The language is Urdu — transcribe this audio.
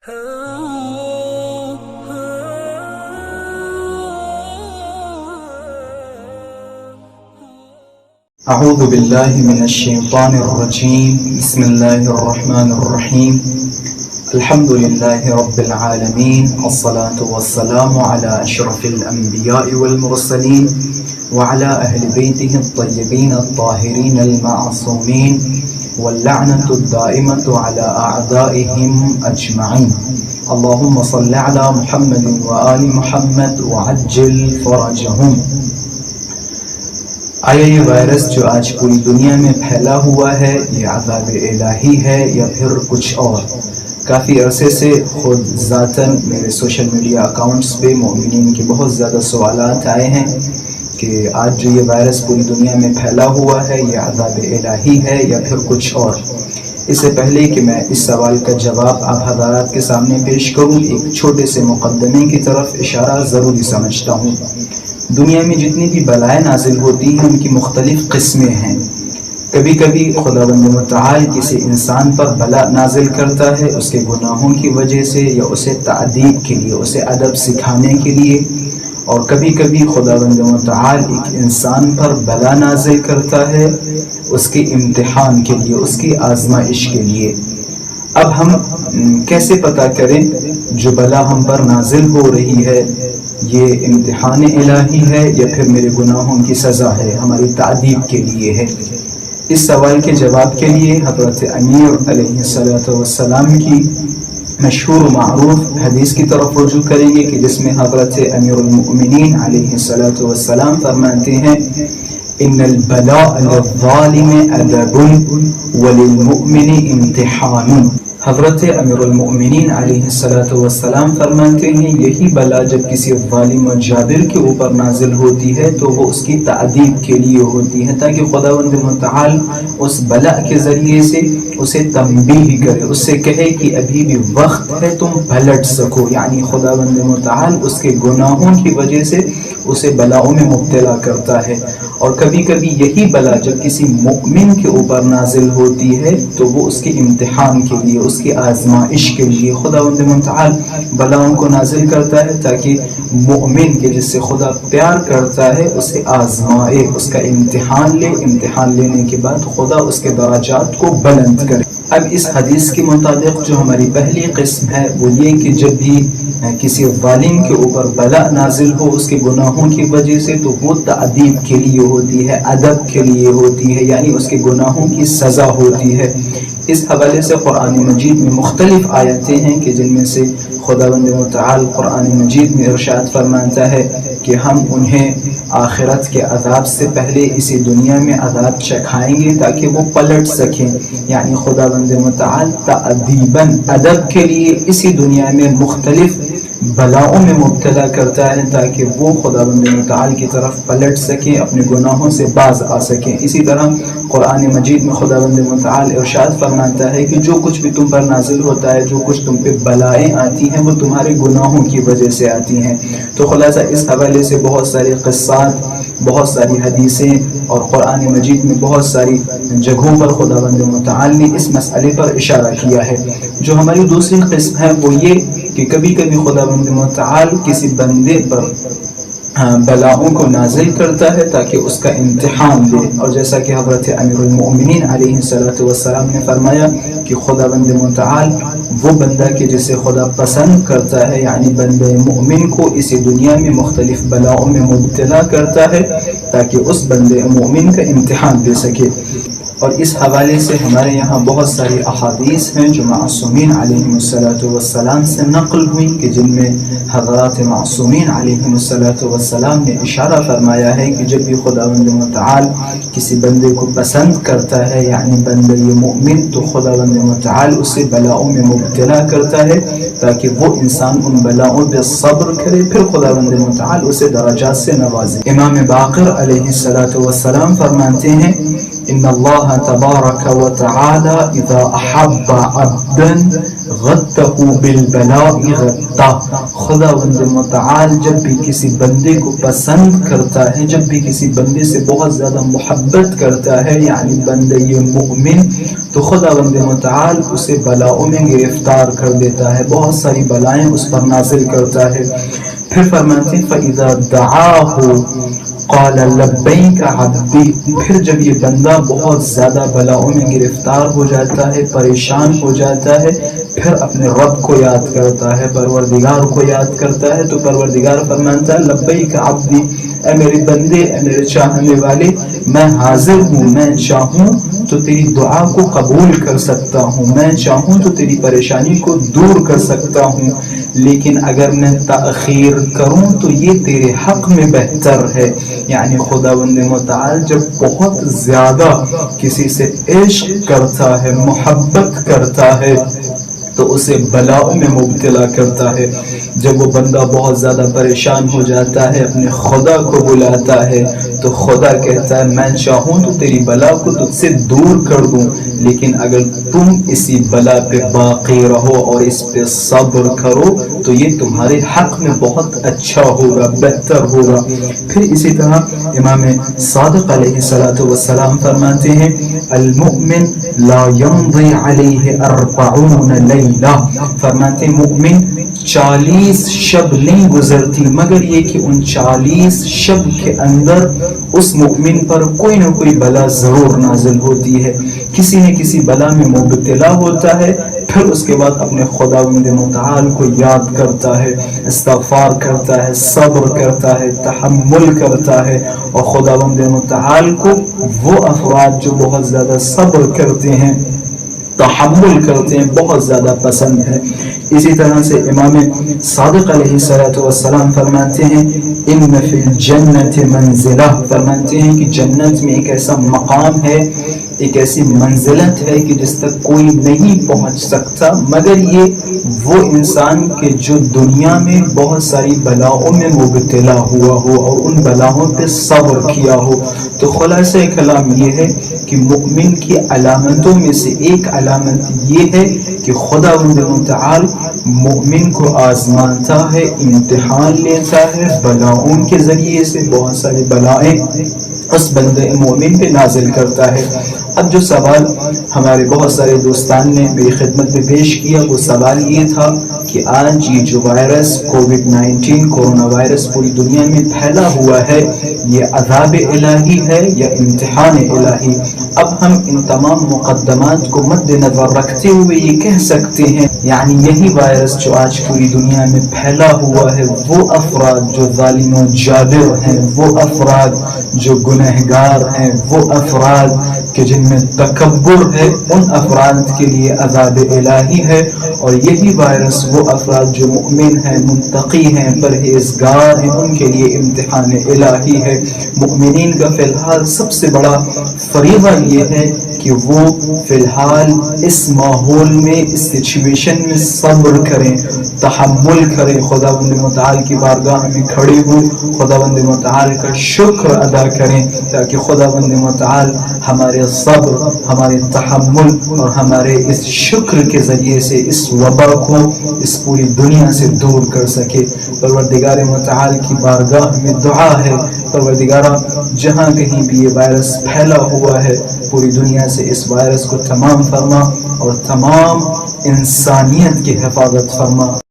اعوذ باللہ من الشیطان الرجیم بسم اللہ الرحمن الرحیم الحمد للہ رب العالمین والصلاة والسلام علی اشرف الانبیاء والمرسلین وعلى اہل بیتہ الطیبین الطاہرین المعصومین واللعنة الدائمة على اعدائهم اجمعین اللہم صل علی محمد وآل محمد وعجل فرجہم۔ آیا یہ وائرس جو آج پوری دنیا میں پھیلا ہوا ہے یہ عذاب الہی ہے یا پھر کچھ اور؟ کافی عرصے سے خود ذاتاً میرے سوشل میڈیا اکاؤنٹس پہ مومنین کے بہت زیادہ سوالات آئے ہیں کہ آج جو یہ وائرس پوری دنیا میں پھیلا ہوا ہے یہ عذاب الہی ہے یا پھر کچھ اور؟ اس سے پہلے کہ میں اس سوال کا جواب آپ حضرات کے سامنے پیش کروں، ایک چھوٹے سے مقدمے کی طرف اشارہ ضروری سمجھتا ہوں۔ دنیا میں جتنی بھی بلائیں نازل ہوتی ہیں ان کی مختلف قسمیں ہیں۔ کبھی کبھی خداوند متعال کسی انسان پر بلا نازل کرتا ہے اس کے گناہوں کی وجہ سے یا اسے تعدیب کے لیے، اسے ادب سکھانے کے لیے، اور کبھی کبھی خداوند متعال ایک انسان پر بلا نازل کرتا ہے اس کے امتحان کے لیے، اس کی آزمائش کے لیے۔ اب ہم کیسے پتہ کریں جو بلا ہم پر نازل ہو رہی ہے یہ امتحان الہی ہے یا پھر میرے گناہوں کی سزا ہے، ہماری تعدیب کے لیے ہے؟ اس سوال کے جواب کے لیے حضرت امیر علیہ السلام کی مشہور و معروف حدیث کی طرف رجوع کریں گے کہ جس میں حضرت امیر المؤمنین علیہ السلام فرماتے ہیں ان البلاء للظالم ادب وللمؤمن امتحان۔ حضرت امیر المؤمنین علیہ السلام فرماتے ہیں یہی بلا جب کسی ظالم و جابر کے اوپر نازل ہوتی ہے تو وہ اس کی تعدیب کے لیے ہوتی ہے تاکہ خداوند متعال اس بلا کے ذریعے سے اسے تنبیہ کرے، اس سے کہے کہ ابھی بھی وقت ہے تم پلٹ سکو، یعنی خداوند متعال اس کے گناہوں کی وجہ سے اسے بلاؤں میں مبتلا کرتا ہے۔ اور کبھی کبھی یہی بلا جب کسی مؤمن کے اوپر نازل ہوتی ہے تو وہ اس کے امتحان کے لیے، اس کی آزمائش کے لیے خداوند متعال بلاؤں کو نازل کرتا ہے تاکہ مؤمن کے جس سے خدا پیار کرتا ہے اسے آزمائے، اس کا امتحان لے، امتحان لینے کے بعد خدا اس کے درجات کو بلند کرے۔ اب اس حدیث کے مطابق جو ہماری پہلی قسم ہے وہ یہ کہ جب بھی کسی ظالم کے اوپر بلا نازل ہو اس کے گناہوں کی وجہ سے تو وہ تعدیب کے لیے ہوتی ہے، ادب کے لیے ہوتی ہے، یعنی اس کے گناہوں کی سزا ہوتی ہے۔ اس حوالے سے قرآن مجید میں مختلف آیتیں ہیں کہ جن میں سے خداوند متعال قرآن مجید میں ارشاد فرماتا ہے کہ ہم انہیں آخرت کے عذاب سے پہلے اسی دنیا میں عذاب چکھائیں گے تاکہ وہ پلٹ سکیں، یعنی خداوند متعال تعدیباً ادب کے لیے اسی دنیا میں مختلف بلاؤں میں مبتلا کرتا ہے تاکہ وہ خداوند متعال کی طرف پلٹ سکیں، اپنے گناہوں سے باز آ سکیں۔ اسی طرح قرآن مجید میں خداوند متعال ارشاد فرماتا ہے کہ جو کچھ بھی تم پر نازل ہوتا ہے، جو کچھ تم پہ بلائیں آتی ہیں وہ تمہارے گناہوں کی وجہ سے آتی ہیں۔ تو خلاصہ اس حوالے سے بہت سارے قصات، بہت ساری حدیثیں اور قرآن مجید میں بہت ساری جگہوں پر خداوند متعال نے اس مسئلے پر اشارہ کیا ہے۔ جو ہماری دوسری قسم ہے وہ یہ کہ کبھی کبھی خداوند متعال کسی بندے پر بلاؤں کو نازل کرتا ہے تاکہ اس کا امتحان لے، اور جیسا کہ حضرت امیر المؤمنین علیہ السلام نے فرمایا کہ خداوند متعال وہ بندہ کہ جسے خدا پسند کرتا ہے، یعنی بندہ مؤمن کو اسی دنیا میں مختلف بلاؤں میں مبتلا کرتا ہے تاکہ اس بندے مومن کا امتحان دے سکے۔ اور اس حوالے سے ہمارے یہاں بہت ساری احادیث ہیں جو معصومین علیہ السلام سے نقل ہوئی کہ جن میں حضرات معصومین علیہ السلام نے اشارہ فرمایا ہے کہ جب بھی خداوند متعال کسی بندے کو پسند کرتا ہے، یعنی بندہ مومن، تو خداوند متعال اسے بلاؤں میں مبتلا کرتا ہے تاکہ وہ انسان ان بلاؤں پہ صبر کرے، پھر خداوند متعال اسے درجات سے نوازے۔ امام باقر علیہ السلام فرماتے ہیں ان اللہ تبارک و تعالی اذا احب عبدا غطه بالبلاء غطہ۔ خداوند متعال جب بھی کسی بندے کو پسند کرتا ہے، جب بھی کسی بندے سے بہت زیادہ محبت کرتا ہے، یعنی بندے مؤمن، تو خداوند متعال اسے بلاؤں میں گرفتار کر دیتا ہے، بہت ساری بلائیں اس پر نازل کرتا ہے۔ پھر فرماتے ہیں فَإِذَا دَعَاهُ قال لبیک عبدی، پھر جب یہ بندہ بہت زیادہ بلاؤں میں گرفتار ہو جاتا ہے، پریشان ہو جاتا ہے، پھر اپنے رب کو یاد کرتا ہے، پروردگار کو یاد کرتا ہے، تو پروردگار فرماتا ہے لبیک عبدی، اے میرے بندے، اے میرے چاہنے والے، میں حاضر ہوں، میں چاہوں تو تیری دعا کو قبول کر سکتا ہوں، میں چاہوں تو تیری پریشانی کو دور کر سکتا ہوں، لیکن اگر میں تاخیر کروں تو یہ تیرے حق میں بہتر ہے۔ یعنی خداوند متعال جب بہت زیادہ کسی سے عشق کرتا ہے، محبت کرتا ہے، تو اسے بلاؤں میں مبتلا کرتا ہے۔ جب وہ بندہ بہت زیادہ پریشان ہو جاتا ہے، اپنے خدا کو بلاتا ہے، تو خدا کہتا ہے میں چاہوں تو تیری بلا کو تجھ سے دور کر دوں، لیکن اگر تم اسی بلا پہ باقی رہو اور اس پہ صبر کرو تو یہ تمہارے حق میں بہت اچھا ہوگا، بہتر ہوگا۔ پھر اسی طرح امام صادق علیہ السلام فرماتے ہیں المؤمن لا يمضي عليه 40 لیلہ، فرماتے ہیں مومن 40 شب نہیں گزرتی مگر یہ کہ ان 40 شب کے اندر اس مومن پر کوئی نہ کوئی بلا ضرور نازل ہوتی ہے، کسی نہ کسی بلا میں مبتلا ہوتا ہے، پھر اس کے بعد اپنے خداوند متعال کو یاد کرتا ہے، استغفار کرتا ہے، صبر کرتا ہے، تحمل کرتا ہے، اور خداوند متعال کو وہ افراد جو بہت زیادہ صبر کرتے ہیں، تحمل کرتے ہیں، بہت زیادہ پسند ہے۔ اسی طرح سے امام صادق علیہ السلام فرماتے ہیں ان فی الجنت منزلہ، فرماتے ہیں کہ جنت میں ایک ایسا مقام ہے، ایک ایسی منزلت ہے کہ جس تک کوئی نہیں پہنچ سکتا مگر یہ وہ انسان کہ جو دنیا میں بہت ساری بلاؤں میں مبتلا ہوا ہو اور ان بلاؤں پہ صبر کیا ہو۔ تو خلاصہ کلام یہ ہے کہ مؤمن کی علامتوں میں سے ایک علامت یہ ہے کہ خداوند متعال مؤمن کو آزماتا ہے، امتحان لیتا ہے، بلاؤں کے ذریعے سے بہت ساری بلائیں اس بندے مومن پہ نازل کرتا ہے۔ اب جو سوال ہمارے بہت سارے دوستان نے میری خدمت میں پیش کیا وہ سوال یہ تھا کہ آج یہ جو وائرس کووڈ-19 کورونا وائرس پوری دنیا میں پھیلا ہوا ہے یہ عذاب الہی ہے یا امتحان الہی؟ اب ہم ان تمام مقدمات کو مد نظر رکھتے ہوئے یہ کہہ سکتے ہیں یعنی یہی وائرس جو آج پوری دنیا میں پھیلا ہوا ہے وہ افراد جو ظالم و جابر ہیں، وہ افراد جو گنہگار ہیں، وہ افراد کہ جن میں تکبر ہے، ان افراد کے لیے عذاب الہی ہے، اور یہی وائرس وہ افراد جو مؤمن ہیں، متقی ہیں، پرہیزگار ہیں، ان کے لیے امتحان الہی ہے۔ مؤمنین کا فی الحال سب سے بڑا فریضہ یہ ہے کہ وہ فی الحال اس ماحول میں، اس سچویشن میں صبر کریں، تحمل کریں، خداوند متعال کی بارگاہ میں کھڑے ہوں، خداوند متعال کا شکر ادا کریں تاکہ خداوند متعال ہمارے صبر، ہمارے تحمل اور ہمارے اس شکر کے ذریعے سے اس وبا کو اس پوری دنیا سے دور کر سکے۔ پروردگار متعال کی بارگاہ میں دعا ہے پروردگارہ جہاں کہیں بھی یہ وائرس پھیلا ہوا ہے پوری دنیا سے اس وائرس کو تمام فرما اور تمام انسانیت کی حفاظت فرما۔